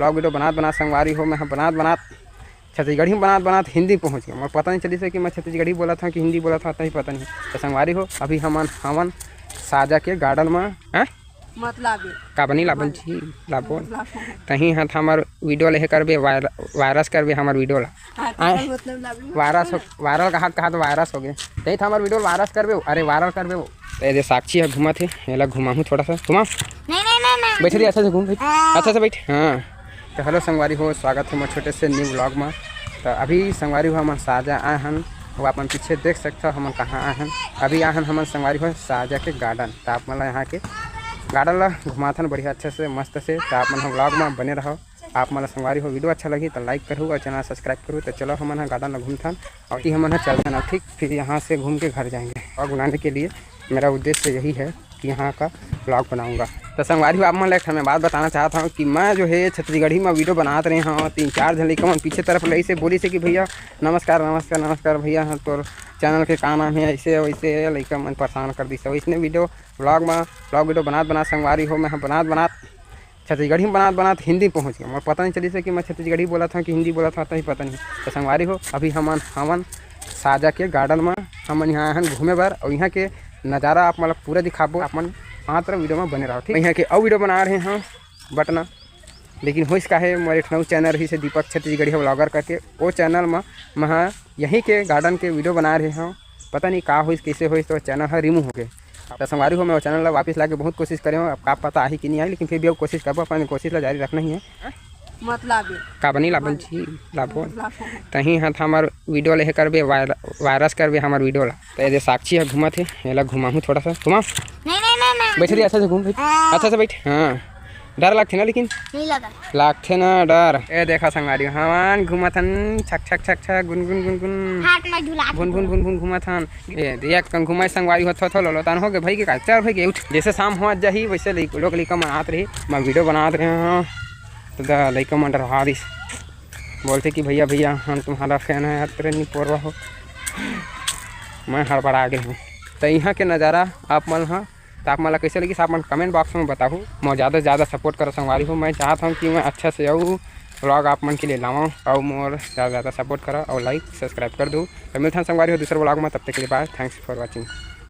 Blog video बना संगवारी हो। मैं बना छत्तीसगढ़ी में बना हिंदी पहुँच गया। मैं पता नहीं चली से कि मैं छत्तीसगढ़ी बोला था कि हिंदी बोला था, तो ही पता नहीं। तो संगवारी हो अभी हमन साजा के गार्डन में हैं का बनी लाबन छी लाबो तही हाथ हमार वीडियो ले करबे वायरस करबे हमार वीडियो ला वायरल कहा तो वायरस हो गए तही हमार वीडियो वायरस करबे। अरे वायरल करबे वो तो साक्षी है घुमा थे एला घुमाऊँ थोड़ा सा घुमा बैठ रही अच्छा से घूम अच्छा से बैठ। हाँ तो हेलो संगवारी हो, स्वागत है मैं छोटे से न्यू ब्लॉग में। तो अभी संगवारी हो हम साजा आए हन, वो अपन पीछे देख सकते हो हम कहाँ आए हन। अभी आए हन हम संगवारी हो साजा के गार्डन। तो आप मतलब यहाँ के गार्डन ला घुमाथन बढ़िया अच्छे से मस्त से। तो आप मन ब्लॉग में बने रहो। आप मतलब संगवारी हो वीडियो अच्छा लगी तो लाइक करूँ और चैनल सब्सक्राइब करूँ। तो चलो हम गार्डन में घूमथन और ये हम चलते ना ठीक, फिर यहाँ से घूम के घर जाएंगे। और बनाने के लिए मेरा उद्देश्य यही है कि यहाँ का ब्लॉग बनाऊँगा। तो संगवारी हो आप मैं मैं बात बताना चाहता हूँ कि मैं जो है छत्तीसगढ़ी में वीडियो बनाते रहे हाँ 3-4 जन लड़का मन पीछे तरफ लगी से बोली से कि भैया नमस्कार भैया हाँ तोर चैनल के का नाम है ऐसे वैसे लड़का मन परेशान कर दी सब इसने वीडियो ब्लॉग वीडियो बना संगवारी हो। मैं बना छत्तीसगढ़ी में बना हिंदी पहुँच गया। मैं पता नहीं चली से कि मैं छत्तीसगढ़ी बोला था कि हिंदी बोला था, तो ही पता नहीं। तो संगवारी हो अभी हमन साजा के गार्डन में हमन यहाँ घूमे बार और यहाँ के नज़ारा आप मतलब पूरा दिखाबो। आप मन मात्र वीडियो में बने रहो ठीक। यहाँ के और वीडियो बना रहे हैं बटना, लेकिन होइस का है मेरे नौ चैनल रही से दीपक छत्तीसगढ़ी ब्लॉगर करके वो चैनल में मैं यहीं के गार्डन के वीडियो बना रहे हैं। पता नहीं का होइस कैसे होइस तो चैनल है रिमूव हो गए। तो संगवारी हो मैं वो चैनल वापस ला के बहुत कोशिश करें, अब का पता आई कि नहीं आई, लेकिन फिर भी अब कोशिश करबो। अपनी कोशिश ला जारी रखना ही है का बनी लाबन छी लाबो तही हाथ हमार वीडियो ले करबे वायरस करबे हमार वीडियो ला। तो ये साक्षी है घुमा थे एला घुमाऊँ थोड़ा सा घुमा बैठ रही अच्छा से घूम अच्छा से बैठ। हाँ डर लगथे ना, लेकिन नहीं लगथे ना डर। ए देखा संगवारी हमान घुमाथन छक गुन घुमाथन एक कन घुमाई संगवारी हो थो लोतान हो गए भाई के चल भाई के उठ। जैसे शाम हो जाही वैसे लोग लड़का मन आत रही मैं वीडियो बनाते रहे हाँ। तो लड़का मन डरवा दिस बोलते कि भैया हम तुम्हारा फैन है तेरे नहीं पोरवा हो। मैं हड़बड़ा गया हूँ। तो यहाँ के नज़ारा आप मन हाँ तो आप मतलब कैसे लगी आप मन कमेंट बॉक्स में बताऊँ। मैं ज़्यादा से ज़्यादा सपोर्ट करो संगवारी हो। मैं चाहता हूँ कि मैं अच्छा से आऊँ ब्लॉग आप मन के लिए लाऊँ और मोर ज़्यादा सपोर्ट करो और लाइक सब्सक्राइब कर दूँ। तो मिलता है संगवारी हो दूसरे ब्लॉग में, तब तक के लिए बाय। Thanks for watching.